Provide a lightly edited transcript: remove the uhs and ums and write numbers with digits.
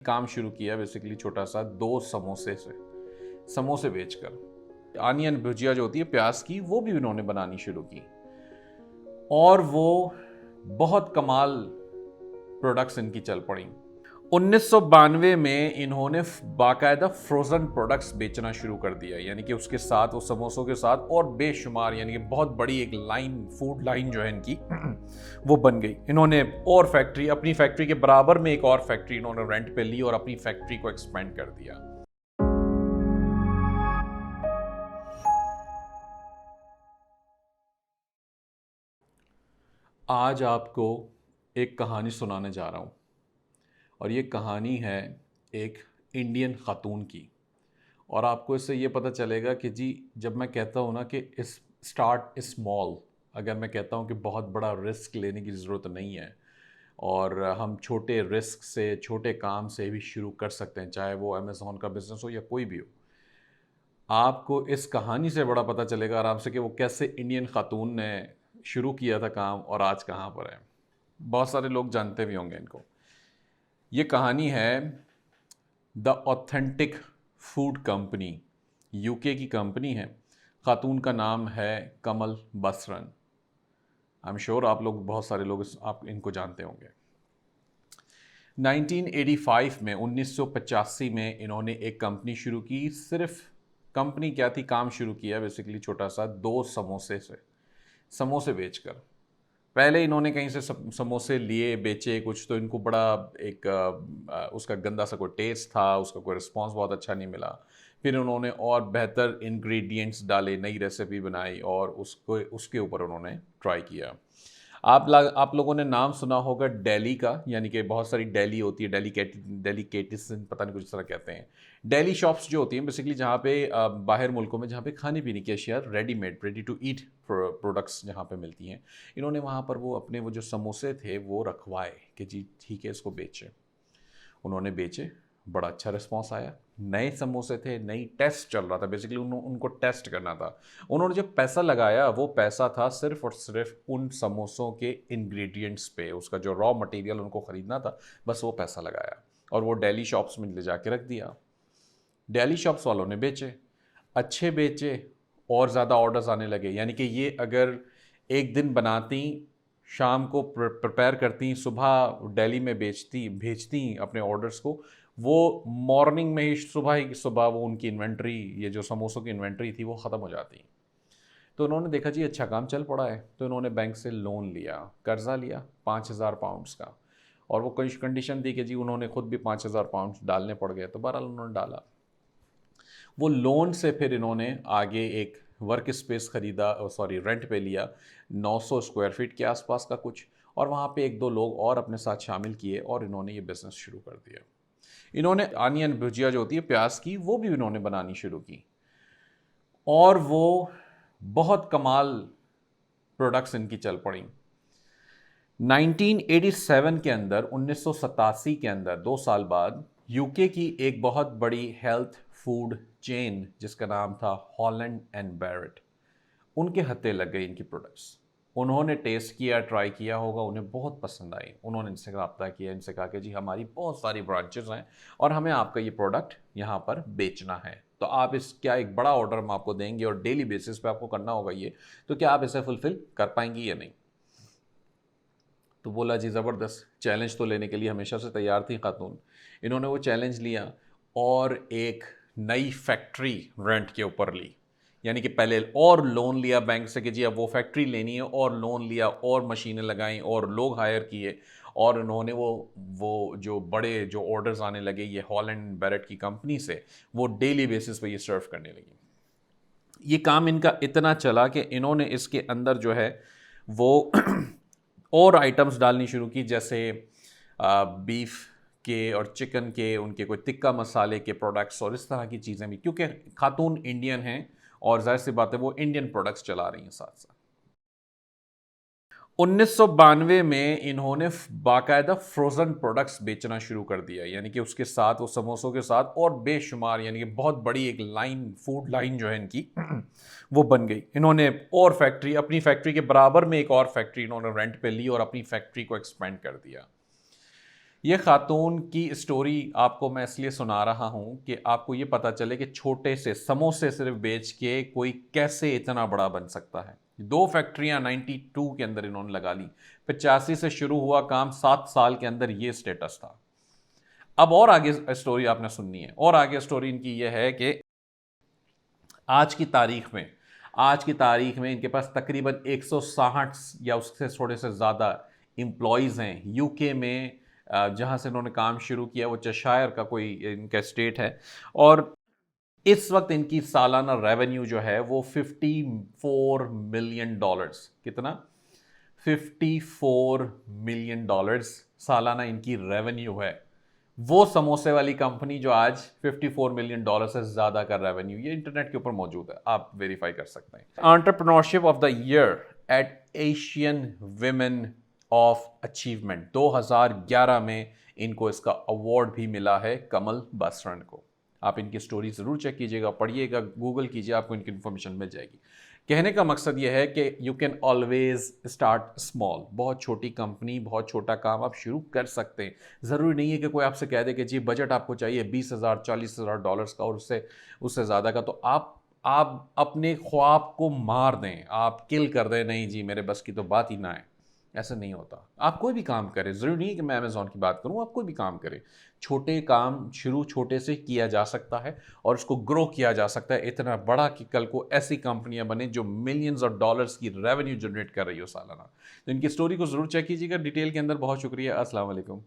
काम शुरू किया बेसिकली छोटा सा 2 समोसे से, समोसे बेचकर। आनियन भुजिया जो होती है प्याज की, वो भी इन्होंने बनानी शुरू की और वो बहुत कमाल प्रोडक्ट्स इनकी चल पड़ी। 1992 में इन्होंने बाकायदा फ्रोजन प्रोडक्ट्स बेचना शुरू कर दिया, यानी कि उसके साथ, वो समोसों के साथ और बेशुमार, यानी कि बहुत बड़ी एक लाइन, फूड लाइन जो है इनकी वो बन गई। इन्होंने और फैक्ट्री, अपनी फैक्ट्री के बराबर में एक और फैक्ट्री इन्होंने रेंट पे ली और अपनी फैक्ट्री को एक्सपेंड कर दिया। आज आपको एक कहानी सुनाने जा रहा हूँ और ये कहानी है एक इंडियन खातून की। और आपको इससे ये पता चलेगा कि जी, जब मैं कहता हूँ ना कि इस स्टार्ट स्मॉल, अगर मैं कहता हूँ कि बहुत बड़ा रिस्क लेने की ज़रूरत नहीं है और हम छोटे रिस्क से, छोटे काम से भी शुरू कर सकते हैं, चाहे वो अमेज़ॉन का बिज़नेस हो या कोई भी हो। आपको इस कहानी से बड़ा पता चलेगा आराम से कि वो कैसे इंडियन खातून ने शुरू किया था काम और आज कहाँ पर है। बहुत सारे लोग जानते भी होंगे इनको। ये कहानी है the authentic food company, UK की कंपनी है। खातून का नाम है कमल बसरन। आई एम श्योर आप लोग, बहुत सारे लोग आप इनको जानते होंगे। 1985 में, 1985 में इन्होंने एक कंपनी शुरू की। सिर्फ कंपनी क्या थी, काम शुरू किया बेसिकली छोटा सा 2 समोसे से, समोसे बेचकर। पहले इन्होंने कहीं से समोसे लिए, बेचे कुछ, तो इनको बड़ा एक उसका गंदा सा कोई टेस्ट था, उसका कोई रिस्पांस बहुत अच्छा नहीं मिला। फिर उन्होंने और बेहतर इंग्रेडिएंट्स डाले, नई रेसिपी बनाई और उसको उसके ऊपर उन्होंने ट्राई किया। आप लोगों ने नाम सुना होगा डेली का, यानी कि बहुत सारी डेली होती है, डेलीकेटिस, पता नहीं कुछ इस तरह कहते हैं। डेली शॉप्स जो होती हैं बेसिकली, जहाँ पे बाहर मुल्कों में जहाँ पे खाने पीने की अशिया readymade, ready to eat products जहाँ पे मिलती हैं, इन्होंने वहाँ पर वो अपने वो जो समोसे थे वो रखवाए कि जी ठीक है, इसको बेचें। उन्होंने बेचे, बड़ा अच्छा रिस्पांस आया। नए समोसे थे, नई टेस्ट चल रहा था बेसिकली, उनको टेस्ट करना था। उन्होंने जो पैसा लगाया, वो पैसा था सिर्फ और सिर्फ उन समोसों के इंग्रेडिएंट्स पे, उसका जो रॉ मटेरियल उनको ख़रीदना था, बस वो पैसा लगाया और वो डेली शॉप्स में ले जाके रख दिया। डेली शॉप्स वालों ने बेचे, अच्छे बेचे और ज़्यादा ऑर्डर्स आने लगे। यानी कि ये अगर एक दिन बनाती, शाम को प्रिपेयर करती, सुबह दिल्ली में बेचती, भेजती अपने ऑर्डर्स को, वो मॉर्निंग में ही, सुबह ही सुबह वो उनकी इन्वेंट्री, ये जो समोसों की इन्वेंट्री थी, वो ख़त्म हो जाती। तो उन्होंने देखा जी अच्छा काम चल पड़ा है, तो इन्होंने बैंक से लोन लिया, कर्ज़ा लिया 5,000 पाउंड्स का। और वो कुछ कंडीशन दी कि जी उन्होंने खुद भी 5,000 पाउंड्स डालने पड़ गए, तो बहरहाल उन्होंने डाला। वो लोन से फिर इन्होंने आगे एक वर्क स्पेस खरीदा, सॉरी रेंट पे लिया, 900 स्क्वायर फीट के आसपास का कुछ, और वहाँ पे एक दो लोग और अपने साथ शामिल किए और इन्होंने ये बिज़नेस शुरू कर दिया। इन्होंने आनियन भुजिया जो होती है प्याज की, वो भी इन्होंने बनानी शुरू की और वो बहुत कमाल प्रोडक्ट्स इनकी चल पड़ी। 1987 के अंदर, 1987 के अंदर, 2 साल बाद, यूके की एक बहुत बड़ी हेल्थ फूड चेन जिसका नाम था हॉलैंड एंड बैरेट, उनके हत्थे लग गई इनकी प्रोडक्ट्स। उन्होंने टेस्ट किया, ट्राई किया होगा, उन्हें बहुत पसंद आई। उन्होंने इनसे रब्ता किया, इनसे कहा कि जी हमारी बहुत सारी ब्रांचेस हैं और हमें आपका ये प्रोडक्ट यहाँ पर बेचना है, तो आप इस, क्या एक बड़ा ऑर्डर हम आपको देंगे और डेली बेसिस पे आपको करना होगा ये, तो क्या आप इसे फुलफिल कर पाएंगी या नहीं। तो बोला जी ज़बरदस्त, चैलेंज तो लेने के लिए हमेशा से तैयार थी खातून। इन्होंने वो चैलेंज लिया और एक नई फैक्ट्री रेंट के ऊपर ली। यानी कि पहले और लोन लिया बैंक से कि जी अब वो फैक्ट्री लेनी है, और लोन लिया और मशीनें लगाई और लोग हायर किए, और उन्होंने वो जो बड़े जो ऑर्डर्स आने लगे ये हॉलैंड बैरेट की कंपनी से, वो डेली बेसिस पे ये सर्व करने लगी। ये काम इनका इतना चला कि इन्होंने इसके अंदर जो है वो और आइटम्स डालनी शुरू की, जैसे बीफ के और चिकन के, उनके कोई तिक्का मसाले के प्रोडक्ट्स और इस तरह की चीज़ें भी, क्योंकि खातून इंडियन हैं और जाहिर सी बात है वो इंडियन प्रोडक्ट्स चला रही हैं साथ साथ। 1992 में इन्होंने बाकायदा फ्रोज़न प्रोडक्ट्स बेचना शुरू कर दिया, यानी कि उसके साथ, वो समोसों के साथ और बेशुमार, यानी कि बहुत बड़ी एक लाइन, फूड लाइन जो है इनकी वो बन गई। इन्होंने और फैक्ट्री, अपनी फैक्ट्री के बराबर में एक और फैक्ट्री इन्होंने रेंट पे ली और अपनी फैक्ट्री को एक्सपेंड कर दिया। ये खातून की स्टोरी आपको मैं इसलिए सुना रहा हूं कि आपको ये पता चले कि छोटे से समोसे सिर्फ बेच के कोई कैसे इतना बड़ा बन सकता है। 2 फैक्ट्रियां 92 के अंदर इन्होंने लगा ली। 85 से शुरू हुआ काम, 7 साल के अंदर ये स्टेटस था। अब और आगे स्टोरी आपने सुननी है, और आगे स्टोरी इनकी ये है कि आज की तारीख में इनके पास तकरीबन 160 या उससे थोड़े से ज़्यादा एम्प्लॉयज़ हैं यूके में। जहाँ से इन्होंने काम शुरू किया वो चशायर का कोई इनका स्टेट है। और इस वक्त इनकी सालाना रेवेन्यू जो है वो $54 मिलियन। कितना? $54 मिलियन सालाना इनकी रेवेन्यू है। वो समोसे वाली कंपनी जो आज $54 मिलियन से ज्यादा का रेवेन्यू, ये इंटरनेट के ऊपर मौजूद है, आप वेरीफाई कर सकते हैं। Entrepreneurship of the year eight Asian women of achievement 2011 में इनको इसका अवार्ड भी मिला है, कमल बसरन को। आप इनकी स्टोरी ज़रूर चेक कीजिएगा, पढ़िएगा, गूगल कीजिए, आपको इनकी इन्फॉर्मेशन मिल जाएगी। कहने का मकसद यह है कि you can always start small. बहुत छोटी कंपनी, बहुत छोटा काम आप शुरू कर सकते हैं। ज़रूरी नहीं है कि कोई आपसे कह दे कि जी बजट आपको चाहिए $20,000 $40,000 का और उससे उससे ज़्यादा का, तो आप अपने ख्वाब को मार दें, आप किल कर दें, नहीं जी मेरे बस की तो बात ही ना है। ऐसा नहीं होता। आप कोई भी काम करें, ज़रूरी नहीं है कि मैं अमेज़ॉन की बात करूं, आप कोई भी काम करें। छोटे काम शुरू छोटे से किया जा सकता है और उसको ग्रो किया जा सकता है इतना बड़ा कि कल को ऐसी कंपनियां बने जो मिलियंस ऑफ डॉलर्स की रेवेन्यू जनरेट कर रही हो सालाना। तो इनकी स्टोरी को ज़रूर चेक कीजिएगा डिटेल के अंदर। बहुत शुक्रिया। अस्सलाम वालेकुम।